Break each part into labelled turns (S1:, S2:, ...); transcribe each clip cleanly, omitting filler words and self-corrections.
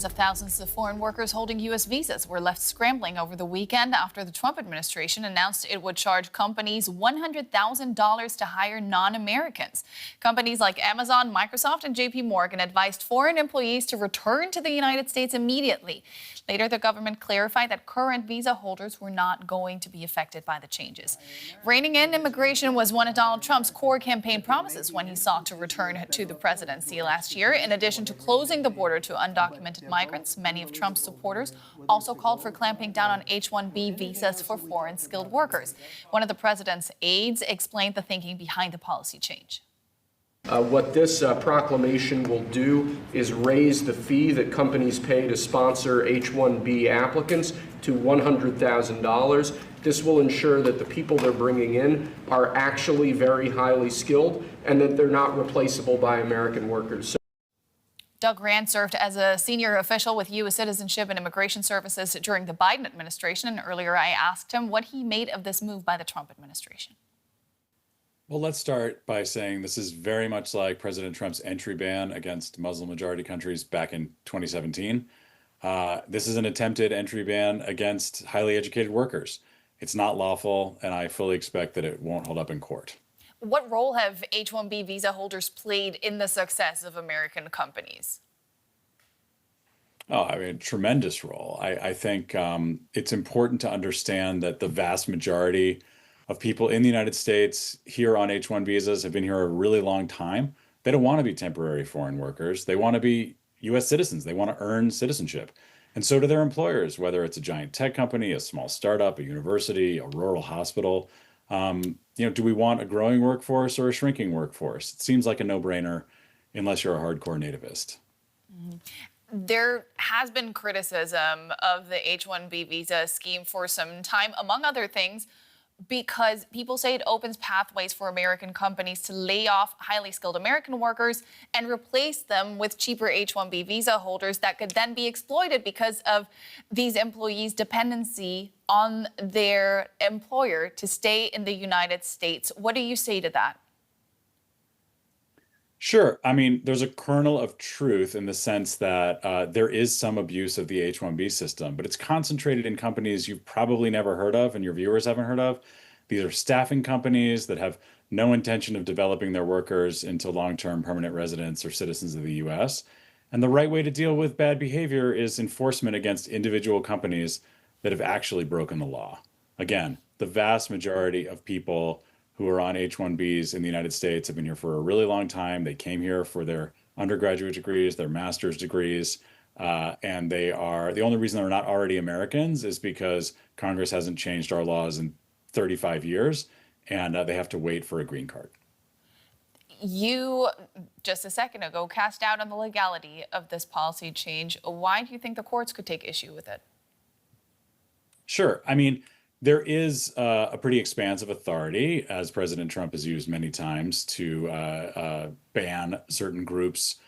S1: Tens of thousands of foreign workers holding U.S. visas were left scrambling over the weekend after the Trump administration announced it would charge companies $100,000 to hire non-Americans. Companies like Amazon, Microsoft, and J.P. Morgan advised foreign employees to return to the United States immediately. Later, the government clarified that current visa holders were not going to be affected by the changes. Reining in immigration was one of Donald Trump's core campaign promises when he sought to return to the presidency last year. In addition to closing the border to undocumented migrants, many of Trump's supporters also called for clamping down on H-1B visas for foreign skilled workers. One of the president's aides explained the thinking behind the policy change.
S2: What this proclamation will do is raise the fee that companies pay to sponsor H-1B applicants to $100,000. This will ensure that the people they're bringing in are actually very highly skilled and that they're not replaceable by American workers.
S1: Doug Rand served as a senior official with U.S. Citizenship and Immigration Services during the Biden administration. And earlier I asked him what he made of this move by the Trump administration.
S3: Well, let's start by saying this is very much like President Trump's entry ban against Muslim-majority countries back in 2017. This is an attempted entry ban against highly educated workers. It's not lawful, and I fully expect that it won't hold up in court.
S1: What role have H-1B visa holders played in the success of American companies?
S3: Oh, I mean, tremendous role. I think it's important to understand that the vast majority of people in the United States here on H-1 visas have been here a really long time. They don't want to be temporary foreign workers. They want to be U.S. citizens. They want to earn citizenship. And so do their employers, whether it's a giant tech company, a small startup, a university, a rural hospital. Do we want a growing workforce or a shrinking workforce? It seems like a no-brainer unless you're a hardcore nativist.
S1: There has been criticism of the H-1B visa scheme for some time, among other things, because people say it opens pathways for American companies to lay off highly skilled American workers and replace them with cheaper H-1B visa holders that could then be exploited because of these employees' dependency on their employer to stay in the United States. What do you say to that?
S3: Sure. I mean, there's a kernel of truth in the sense that there is some abuse of the H-1B system, but it's concentrated in companies you've probably never heard of and your viewers haven't heard of. These are staffing companies that have no intention of developing their workers into long-term permanent residents or citizens of the U.S. And the right way to deal with bad behavior is enforcement against individual companies that have actually broken the law. Again, the vast majority of people who are on H-1Bs in the United States have been here for a really long time. They came here for their undergraduate degrees, their master's degrees, and they are, the only reason they're not already Americans is because Congress hasn't changed our laws in 35 years, and they have to wait for a green card.
S1: You, just a second ago, cast doubt on the legality of this policy change. Why do you think the courts could take issue with it?
S3: Sure. I mean, there is a pretty expansive authority, as President Trump has used many times, to ban certain groups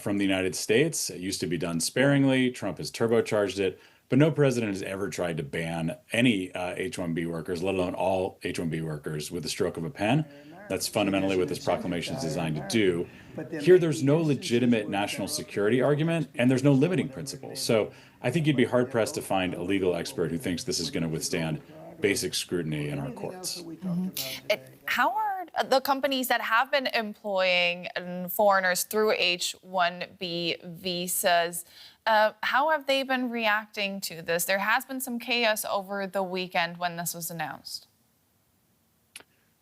S3: from the United States. It used to be done sparingly. Trump has turbocharged it, but no president has ever tried to ban any H-1B workers, let alone all H-1B workers, with the stroke of a pen. That's fundamentally what this proclamation is designed to do. Here, there's no legitimate national security argument, and there's no limiting principle. So I think you'd be hard-pressed to find a legal expert who thinks this is going to withstand basic scrutiny in our courts.
S1: How are the companies that have been employing foreigners through H-1B visas, how have they been reacting to this? There has been some chaos over the weekend when this was announced.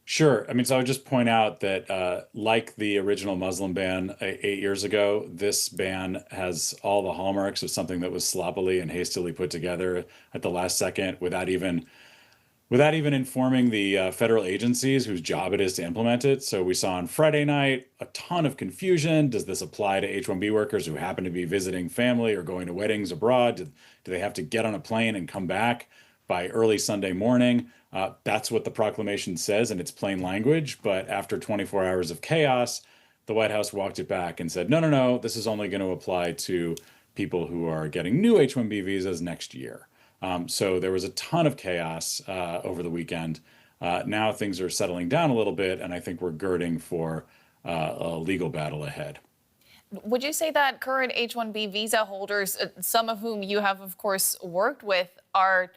S3: Sure. I mean, so I would just point out that like the original Muslim ban 8 years ago, this ban has all the hallmarks of something that was sloppily and hastily put together at the last second without even informing the federal agencies whose job it is to implement it. So we saw on Friday night a ton of confusion. Does this apply to H-1B workers who happen to be visiting family or going to weddings abroad? Do they have to get on a plane and come back by early Sunday morning? That's what the proclamation says in its plain language. But after 24 hours of chaos, the White House walked it back and said, no, this is only going to apply to people who are getting new H-1B visas next year. So there was a ton of chaos over the weekend. Now things are settling down a little bit, and I think we're girding for a legal battle ahead.
S1: Would you say that current H-1B visa holders, some of whom you have, of course, worked with, are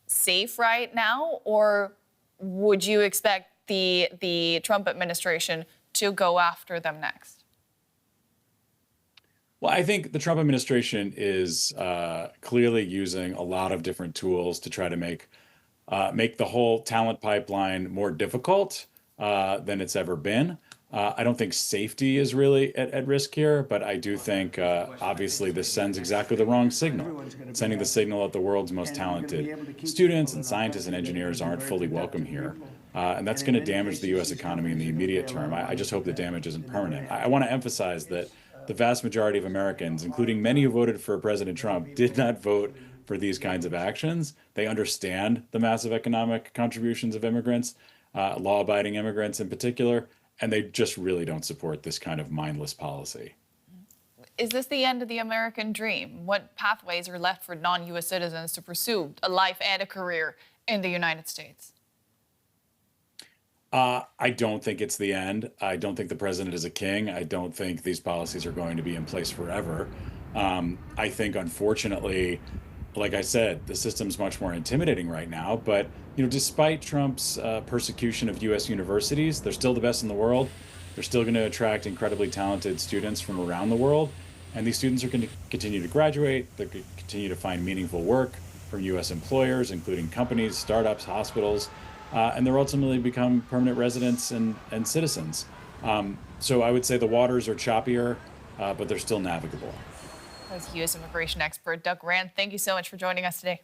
S1: safe right now? Or would you expect the Trump administration to go after them next?
S3: Well, I think the Trump administration is clearly using a lot of different tools to try to make the whole talent pipeline more difficult than it's ever been. I don't think safety is really at risk here, but I do think obviously this sends exactly the wrong signal. It's sending the signal that the world's most talented students and scientists and engineers aren't fully welcome here. And that's going to damage the U.S. economy in the immediate term. I just hope the damage isn't permanent. I want to emphasize that the vast majority of Americans, including many who voted for President Trump, did not vote for these kinds of actions. They understand the massive economic contributions of immigrants, law-abiding immigrants in particular, and they just really don't support this kind of mindless policy.
S1: Is this the end of the American dream? What pathways are left for non-U.S. citizens to pursue a life and a career in the United States?
S3: I don't think it's the end. I don't think the president is a king. I don't think these policies are going to be in place forever. I think, unfortunately, like I said, the system's much more intimidating right now. But despite Trump's persecution of U.S. universities, they're still the best in the world. They're still going to attract incredibly talented students from around the world, and these students are going to continue to graduate. They're going to continue to find meaningful work from U.S. employers, including companies, startups, hospitals, and they'll ultimately become permanent residents and citizens. So I would say the waters are choppier, but they're still navigable.
S1: That's U.S. immigration expert Doug Rand. Thank you so much for joining us today.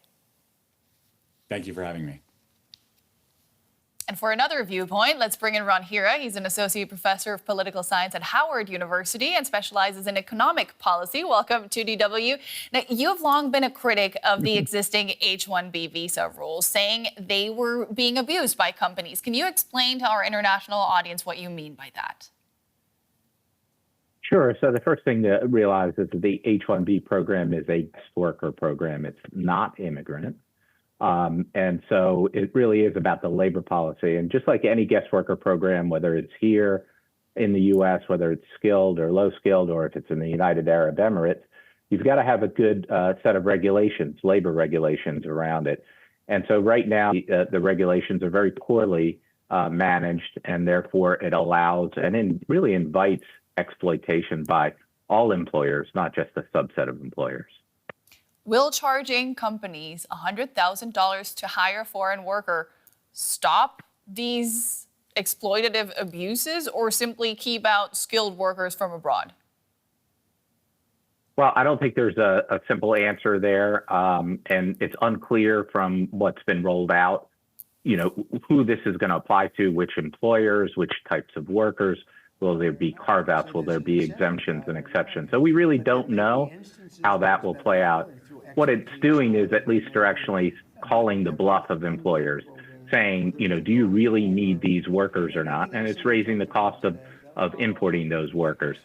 S3: Thank you for having me.
S1: And for another viewpoint, let's bring in Ron Hira. He's an associate professor of political science at Howard University and specializes in economic policy. Welcome to DW. Now, you have long been a critic of the existing H-1B visa rules, saying they were being abused by companies. Can you explain to our international audience what you mean by that?
S4: Sure. So the first thing to realize is that the H-1B program is a guest worker program. It's not immigrant. And so it really is about the labor policy. And just like any guest worker program, whether it's here in the U.S., whether it's skilled or low skilled, or if it's in the United Arab Emirates, you've got to have a good set of regulations, labor regulations around it. And so right now, the regulations are very poorly managed, and therefore it allows and really invites exploitation by all employers, not just a subset of employers.
S1: Will charging companies $100,000 to hire a foreign worker stop these exploitative abuses, or simply keep out skilled workers from abroad?
S4: Well, I don't think there's a simple answer there, and it's unclear from what's been rolled out, who this is going to apply to, which employers, which types of workers. Will there be carve-outs? Will there be exemptions and exceptions? So we really don't know how that will play out. What it's doing is at least directionally calling the bluff of employers, saying, do you really need these workers or not? And it's raising the cost of importing those workers.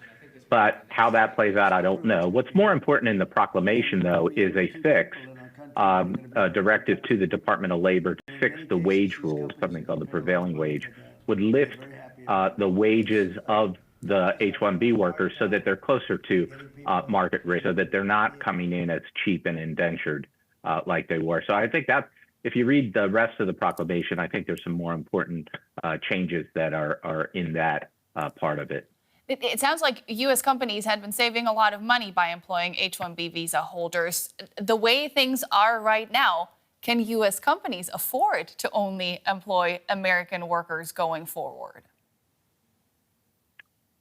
S4: But how that plays out, I don't know. What's more important in the proclamation, though, is a fix, a directive to the Department of Labor to fix the wage rules, something called the prevailing wage, would lift the wages of the H-1B workers so that they're closer to market rate, so that they're not coming in as cheap and indentured like they were. So I think that if you read the rest of the proclamation, I think there's some more important changes that are in that part of it.
S1: It sounds like U.S. companies had been saving a lot of money by employing H-1B visa holders. The way things are right now, can U.S. companies afford to only employ American workers going forward?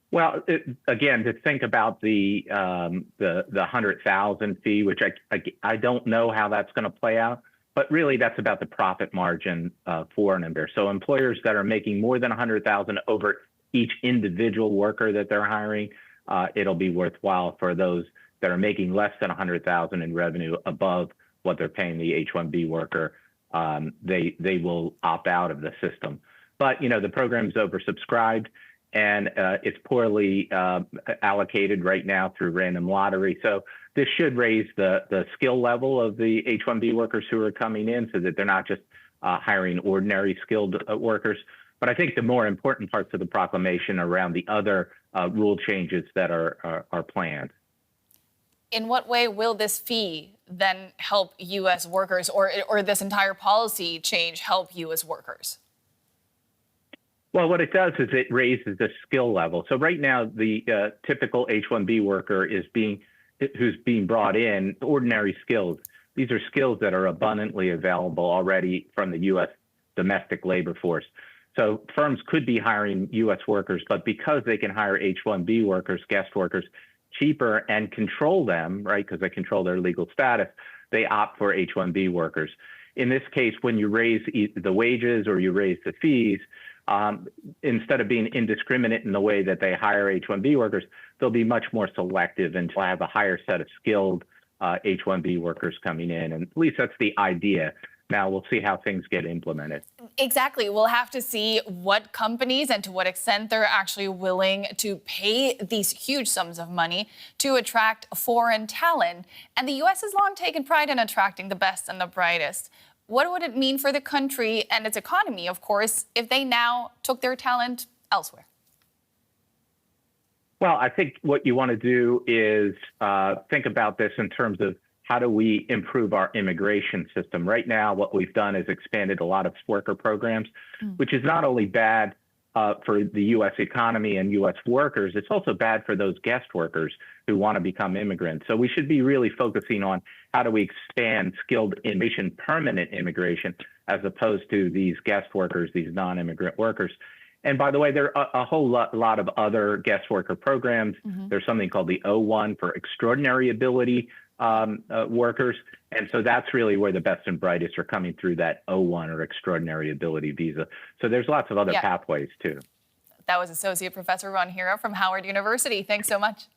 S4: Well, again, to think about the 100,000 fee, which I don't know how that's going to play out, but really that's about the profit margin for an employer. So employers that are making more than 100,000 over each individual worker that they're hiring, it'll be worthwhile. For those that are making less than 100,000 in revenue above what they're paying the H-1B worker, they will opt out of the system. But the program's oversubscribed, and it's poorly allocated right now through random lottery. So this should raise the skill level of the H-1B workers who are coming in, so that they're not just hiring ordinary skilled workers. But I think the more important parts of the proclamation around the other rule changes that are planned.
S1: In what way will this fee then help U.S. workers, or this entire policy change help U.S. workers?
S4: Well, what it does is it raises the skill level. So right now, the typical H-1B worker who's being brought in, ordinary skills. These are skills that are abundantly available already from the U.S. domestic labor force. So firms could be hiring U.S. workers, but because they can hire H-1B workers, guest workers, cheaper and control them, right, because they control their legal status, they opt for H-1B workers. In this case, when you raise the wages or you raise the fees, instead of being indiscriminate in the way that they hire H-1B workers, they'll be much more selective and have a higher set of skilled H-1B workers coming in. And at least that's the idea. Now we'll see how things get implemented.
S1: Exactly. We'll have to see what companies and to what extent they're actually willing to pay these huge sums of money to attract foreign talent. And the U.S. has long taken pride in attracting the best and the brightest. What would it mean for the country and its economy, of course, if they now took their talent elsewhere?
S4: Well, I think what you want to do is think about this in terms of how do we improve our immigration system? Right now, what we've done is expanded a lot of worker programs, which is not only bad for the U.S. economy and U.S. workers, it's also bad for those guest workers who want to become immigrants. So we should be really focusing on how do we expand skilled immigration, permanent immigration, as opposed to these guest workers, these non-immigrant workers. And by the way, there are a whole lot of other guest worker programs. There's something called the O1 for extraordinary ability workers. And so that's really where the best and brightest are coming through that O1 or extraordinary ability visa. So there's lots of other pathways too.
S1: That was Associate Professor Hira from Howard University. Thanks so much.